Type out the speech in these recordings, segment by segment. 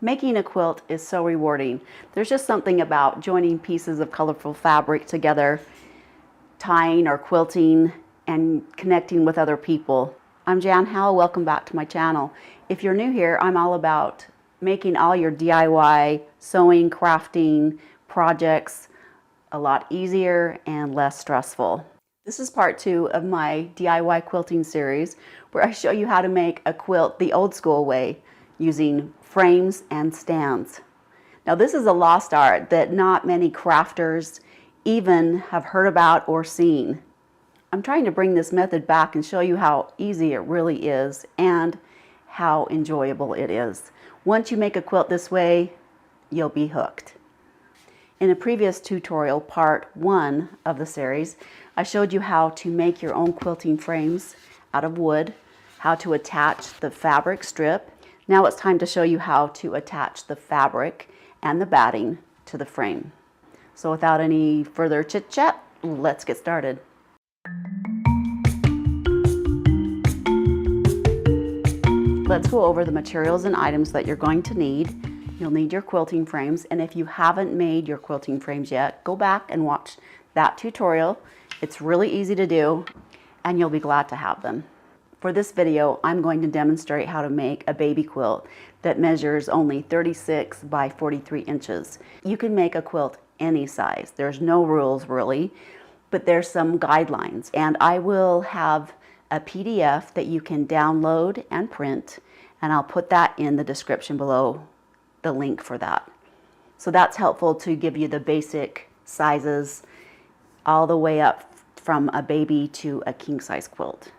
Making a quilt is so rewarding. There's just something about joining pieces of colorful fabric together, tying or quilting, and connecting with other people. I'm Jan Howell, welcome back to my channel. If you're new here, I'm all about making all your DIY sewing, crafting projects a lot easier and less stressful. This is part 2 of my DIY quilting series, where I show you how to make a quilt the old school way, using frames and stands. Now this is a lost art that not many crafters even have heard about or seen. I'm trying to bring this method back and show you how easy it really is and how enjoyable it is. Once you make a quilt this way, you'll be hooked. In a previous tutorial, part 1 of the series, I showed you how to make your own quilting frames out of wood, how to attach the fabric strip. Now it's time to show you how to attach the fabric and the batting to the frame. So without any further chit chat, let's get started. Let's go over the materials and items that you're going to need. You'll need your quilting frames, and if you haven't made your quilting frames yet, go back and watch that tutorial. It's really easy to do, and you'll be glad to have them. For this video, I'm going to demonstrate how to make a baby quilt that measures only 36 by 43 inches. You can make a quilt any size. There's no rules really, but there's some guidelines, and I will have a PDF that you can download and print, and I'll put that in the description below, the link for that. So that's helpful to give you the basic sizes all the way up from a baby to a king size quilt.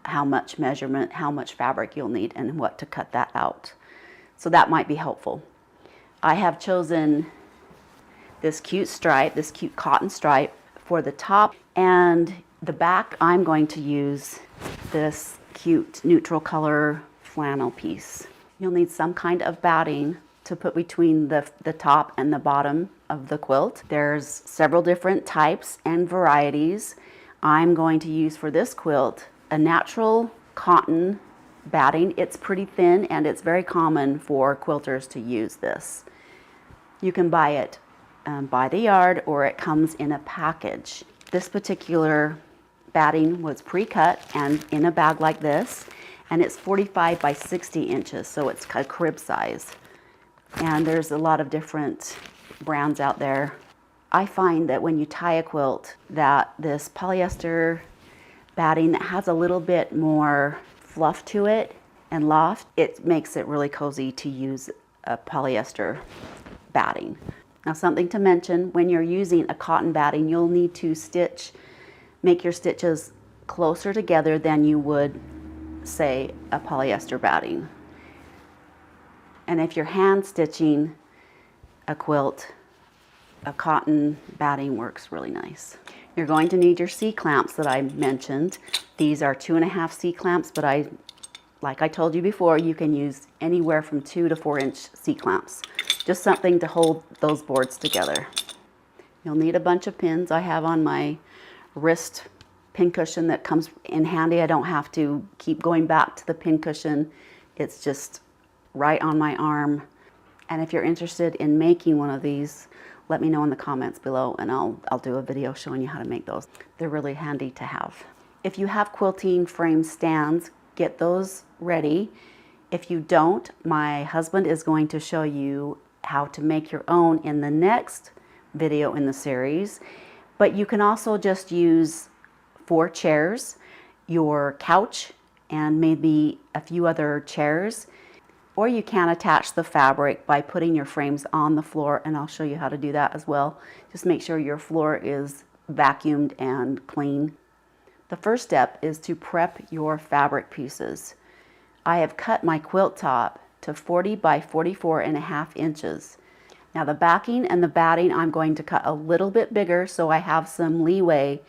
How much measurement, how much fabric you'll need, and what to cut that out. So that might be helpful. I have chosen this cute stripe, this cute cotton stripe for the top, and the back I'm going to use this cute neutral color flannel piece. You'll need some kind of batting to put between the top and the bottom of the quilt. There's several different types and varieties. I'm going to use for this quilt a natural cotton batting. It's pretty thin, and it's very common for quilters to use this. You can buy it by the yard, or it comes in a package. This particular batting was pre-cut and in a bag like this, and it's 45 by 60 inches, so it's a crib size. And there's a lot of different brands out there. I find that when you tie a quilt, that this polyester batting that has a little bit more fluff to it and loft, it makes it really cozy to use a polyester batting. Now, something to mention, when you're using a cotton batting, you'll need to make your stitches closer together than you would, say, a polyester batting. And if you're hand stitching a quilt, a cotton batting works really nice. You're going to need your C-clamps that I mentioned. These are 2.5 C-clamps, but like I told you before, you can use anywhere from 2 to 4 inch C-clamps. Just something to hold those boards together. You'll need a bunch of pins. I have on my wrist pin cushion that comes in handy. I don't have to keep going back to the pin cushion. It's just right on my arm. And if you're interested in making one of these, let me know in the comments below, and I'll do a video showing you how to make those. They're really handy to have. If you have quilting frame stands, get those ready. If you don't, my husband is going to show you how to make your own in the next video in the series. But you can also just use 4 chairs, your couch, and maybe a few other chairs. Or you can attach the fabric by putting your frames on the floor, and I'll show you how to do that as well. Just make sure your floor is vacuumed and clean. The first step is to prep your fabric pieces. I have cut my quilt top to 40 by 44.5 inches. Now the backing and the batting I'm going to cut a little bit bigger, so I have some leeway,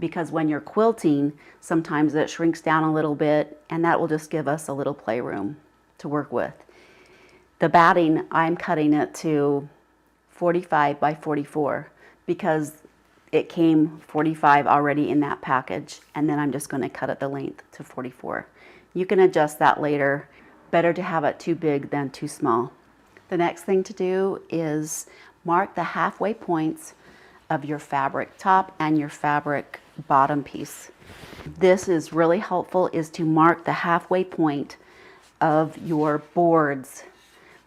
because when you're quilting, sometimes it shrinks down a little bit, and that will just give us a little playroom to work with. The batting, I'm cutting it to 45 by 44 because it came 45 already in that package, and then I'm just going to cut it the length to 44. You can adjust that later. Better to have it too big than too small. The next thing to do is mark the halfway points of your fabric top and your fabric bottom piece. This is really helpful, is to mark the halfway point of your boards,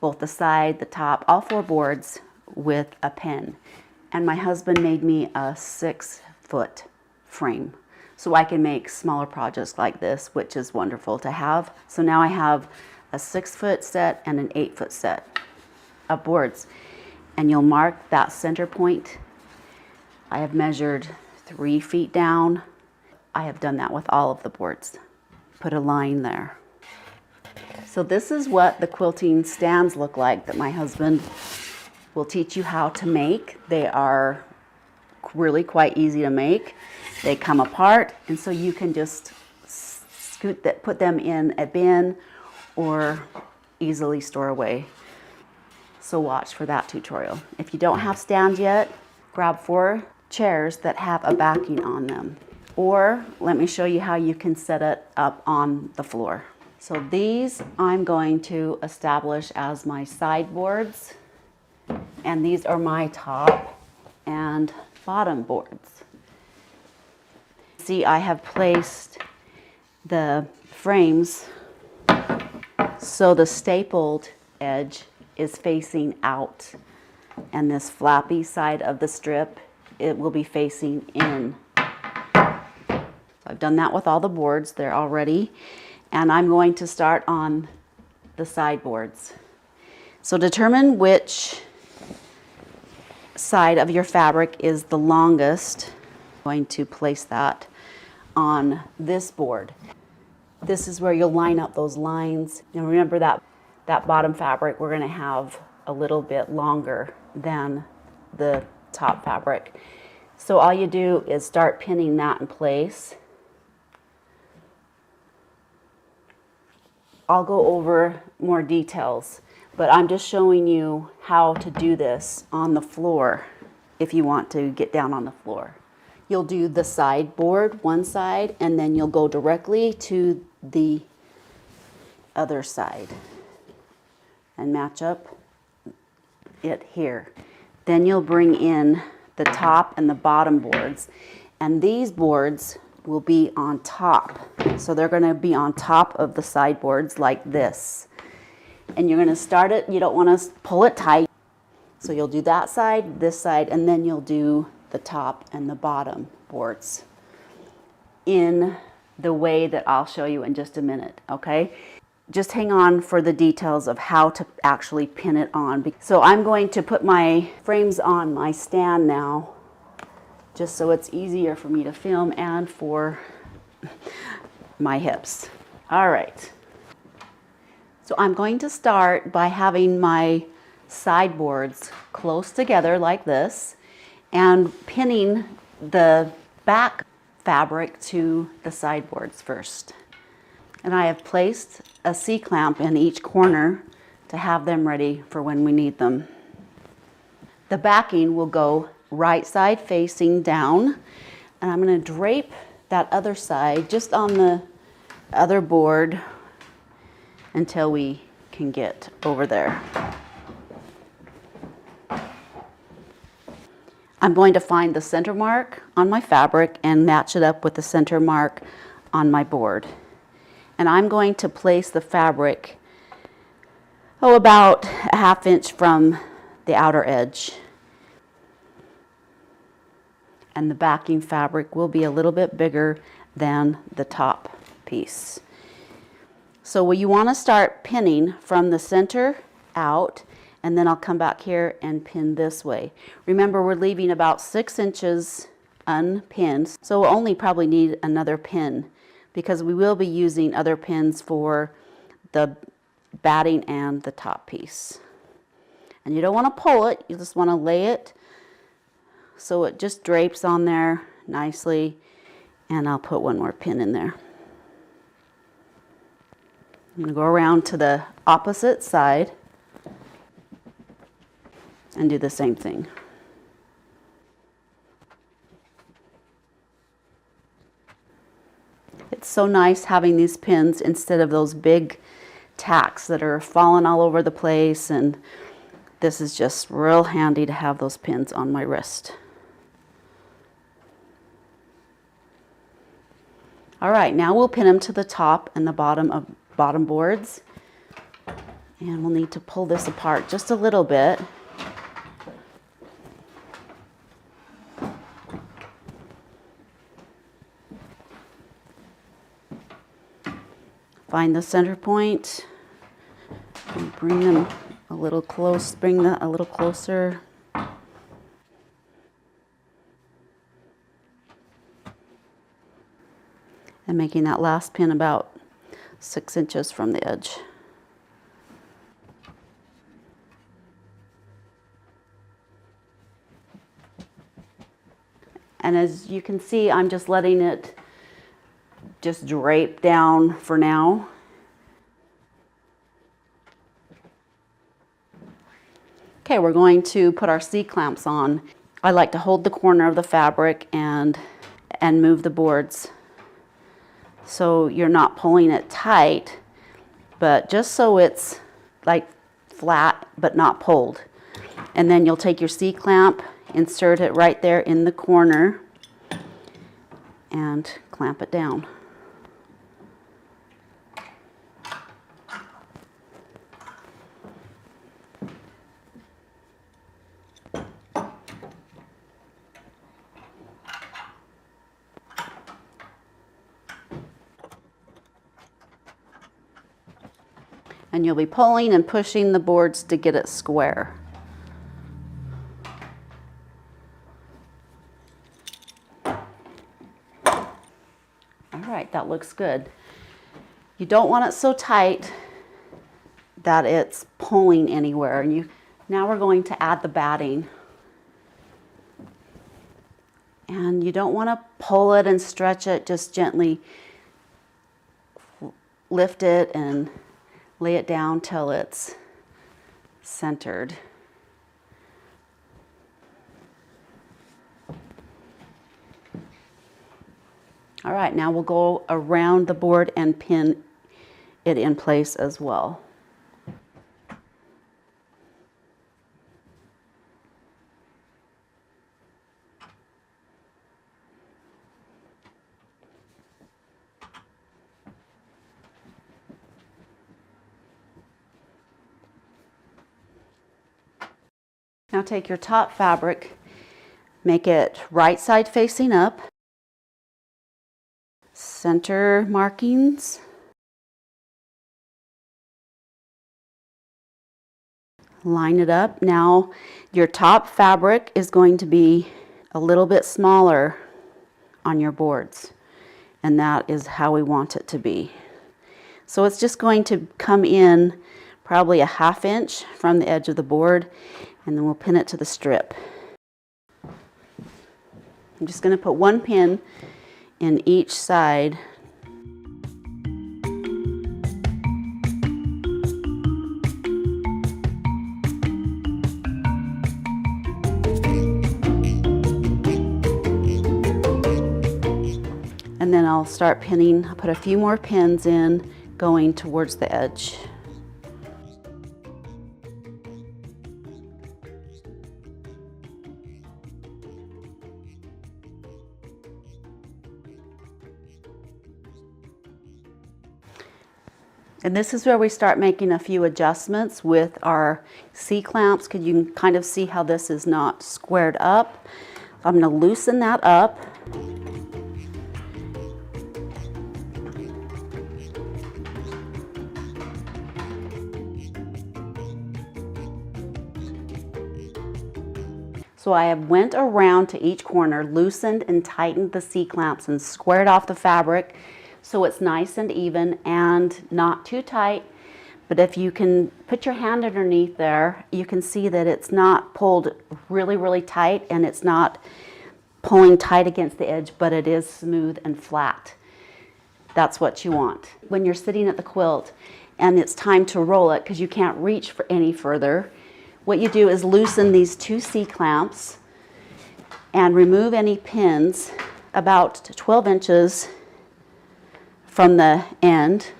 both the side, the top, all 4 boards, with a pen. And my husband made me a 6-foot frame so I can make smaller projects like this, which is wonderful to have. So now I have a 6-foot set and an 8-foot set of boards. And you'll mark that center point. I have measured 3 feet down. I have done that with all of the boards. Put a line there. So this is what the quilting stands look like that my husband will teach you how to make. They are really quite easy to make. They come apart, and so you can just put them in a bin or easily store away. So watch for that tutorial. If you don't have stands yet, grab 4 chairs that have a backing on them. Or let me show you how you can set it up on the floor. So these I'm going to establish as my sideboards, and these are my top and bottom boards. See, I have placed the frames so the stapled edge is facing out, and this flappy side of the strip, it will be facing in. So I've done that with all the boards. They're all ready. And I'm going to start on the sideboards. So determine which side of your fabric is the longest. I'm going to place that on this board. This is where you'll line up those lines. And remember that bottom fabric, we're going to have a little bit longer than the top fabric. So all you do is start pinning that in place. I'll go over more details, but I'm just showing you how to do this on the floor if you want to get down on the floor. You'll do the sideboard, one side, and then you'll go directly to the other side and match up it here. Then you'll bring in the top and the bottom boards, and these boards will be on top. So they're going to be on top of the sideboards like this. And you're going to start it, you don't want to pull it tight. So you'll do that side, this side, and then you'll do the top and the bottom boards in the way that I'll show you in just a minute, okay? Just hang on for the details of how to actually pin it on. So I'm going to put my frames on my stand now, just so it's easier for me to film and for my hips. All right. So I'm going to start by having my sideboards close together like this and pinning the back fabric to the sideboards first. And I have placed a C-clamp in each corner to have them ready for when we need them. The backing will go right side facing down, and I'm going to drape that other side just on the other board until we can get over there. I'm going to find the center mark on my fabric and match it up with the center mark on my board. And I'm going to place the fabric, about a ½ inch from the outer edge. And the backing fabric will be a little bit bigger than the top piece. So you want to start pinning from the center out, and then I'll come back here and pin this way. Remember, we're leaving about 6 inches unpinned, so we'll only probably need another pin because we will be using other pins for the batting and the top piece. And you don't want to pull it, you just want to lay it so it just drapes on there nicely, and I'll put one more pin in there. I'm going to go around to the opposite side and do the same thing. It's so nice having these pins instead of those big tacks that are falling all over the place, and This is just real handy to have those pins on my wrist. All right, now we'll pin them to the top and the bottom of bottom boards. And we'll need to pull this apart just a little bit. Find the center point and bring them a little close, bring that a little closer. And making that last pin about 6 inches from the edge. And as you can see, I'm just letting it just drape down for now. Okay, we're going to put our C-clamps on. I like to hold the corner of the fabric and move the boards, so you're not pulling it tight, but just so it's like flat but not pulled. And then you'll take your C-clamp, insert it right there in the corner, and clamp it down. And you'll be pulling and pushing the boards to get it square. All right, that looks good. You don't want it so tight that it's pulling anywhere. And now we're going to add the batting. And you don't want to pull it and stretch it, just gently lift it and lay it down till it's centered. All right, now we'll go around the board and pin it in place as well. Now take your top fabric, make it right side facing up, center markings, line it up. Now your top fabric is going to be a little bit smaller on your boards, and that is how we want it to be. So it's just going to come in probably a 1/2 inch from the edge of the board, and then we'll pin it to the strip. I'm just going to put 1 pin in each side. And then I'll start pinning. I'll put a few more pins in going towards the edge. And this is where we start making a few adjustments with our C-clamps, because you can kind of see how this is not squared up. I'm going to loosen that up. So I have went around to each corner, loosened and tightened the C-clamps and squared off the fabric so it's nice and even and not too tight. But if you can put your hand underneath there, you can see that it's not pulled really, really tight, and it's not pulling tight against the edge, but it is smooth and flat. That's what you want. When you're sitting at the quilt and it's time to roll it, because you can't reach for any further, what you do is loosen these 2 C-clamps and remove any pins about 12 inches from the end.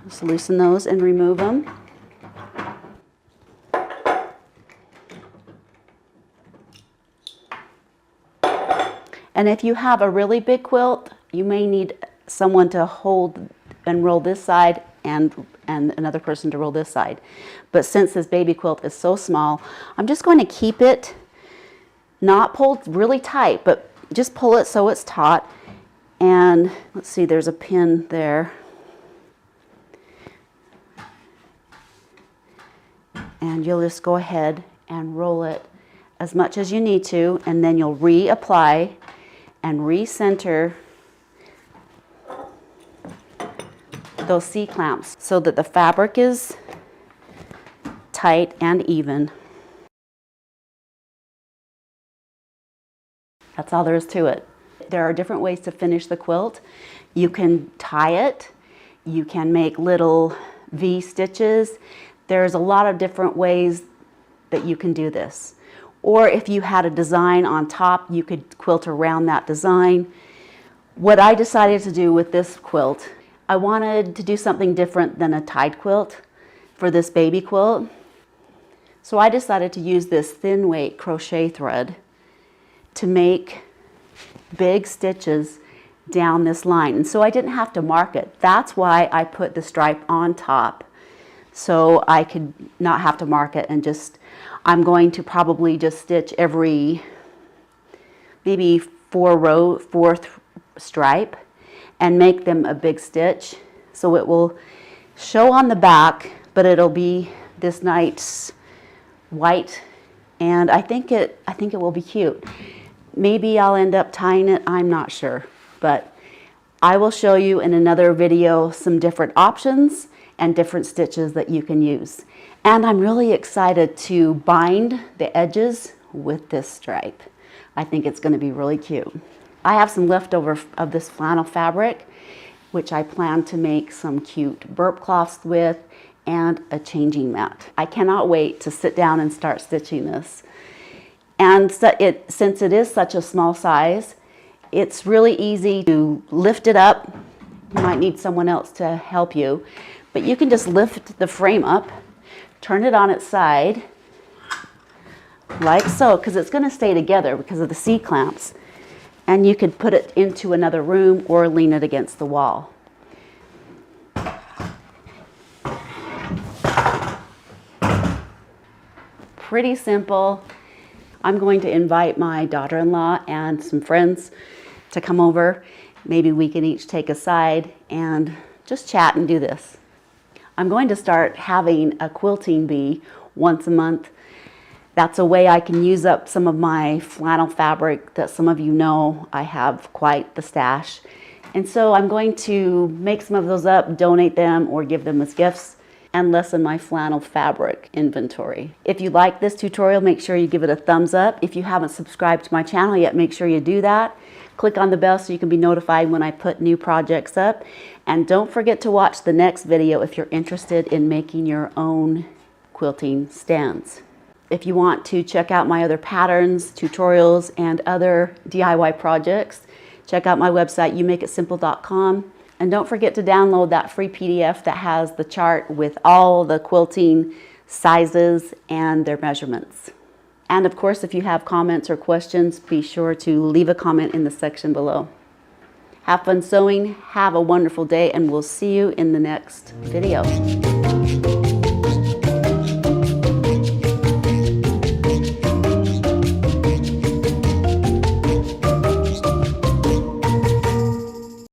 Just loosen those and remove them. And if you have a really big quilt, you may need someone to hold and roll this side and another person to roll this side. But since this baby quilt is so small, I'm just going to keep it not pulled really tight, but just pull it so it's taut. And let's see, there's a pin there. And you'll just go ahead and roll it as much as you need to, and then you'll reapply and recenter those C-clamps so that the fabric is tight and even. That's all there is to it. There are different ways to finish the quilt. You can tie it, you can make little V stitches. There's a lot of different ways that you can do this. Or if you had a design on top, you could quilt around that design. What I decided to do with this quilt, I wanted to do something different than a tied quilt for this baby quilt. So I decided to use this thin weight crochet thread to make big stitches down this line. And so I didn't have to mark it. That's why I put the stripe on top, so I could not have to mark it, and just, I'm going to probably just stitch every maybe fourth stripe and make them a big stitch. So it will show on the back, but it'll be this nice white, and I think it will be cute. Maybe I'll end up tying it, I'm not sure, but I will show you in another video some different options and different stitches that you can use. And I'm really excited to bind the edges with this stripe. I think it's going to be really cute. I have some leftover of this flannel fabric, which I plan to make some cute burp cloths with and a changing mat. I cannot wait to sit down and start stitching this. And since it is such a small size, it's really easy to lift it up. You might need someone else to help you, but you can just lift the frame up, turn it on its side, like so, because it's going to stay together because of the C-clamps. And you could put it into another room or lean it against the wall. Pretty simple. I'm going to invite my daughter-in-law and some friends to come over. Maybe we can each take a side and just chat and do this. I'm going to start having a quilting bee once a month. That's a way I can use up some of my flannel fabric that some of you know I have quite the stash. And so I'm going to make some of those up, donate them, or give them as gifts, and lessen my flannel fabric inventory. If you like this tutorial, make sure you give it a thumbs up. If you haven't subscribed to my channel yet, make sure you do that. Click on the bell so you can be notified when I put new projects up. And don't forget to watch the next video if you're interested in making your own quilting stands. If you want to check out my other patterns, tutorials, and other DIY projects, check out my website, YouMakeItSimple.com. And don't forget to download that free PDF that has the chart with all the quilting sizes and their measurements. And of course, if you have comments or questions, be sure to leave a comment in the section below. Have fun sewing, have a wonderful day, and we'll see you in the next video.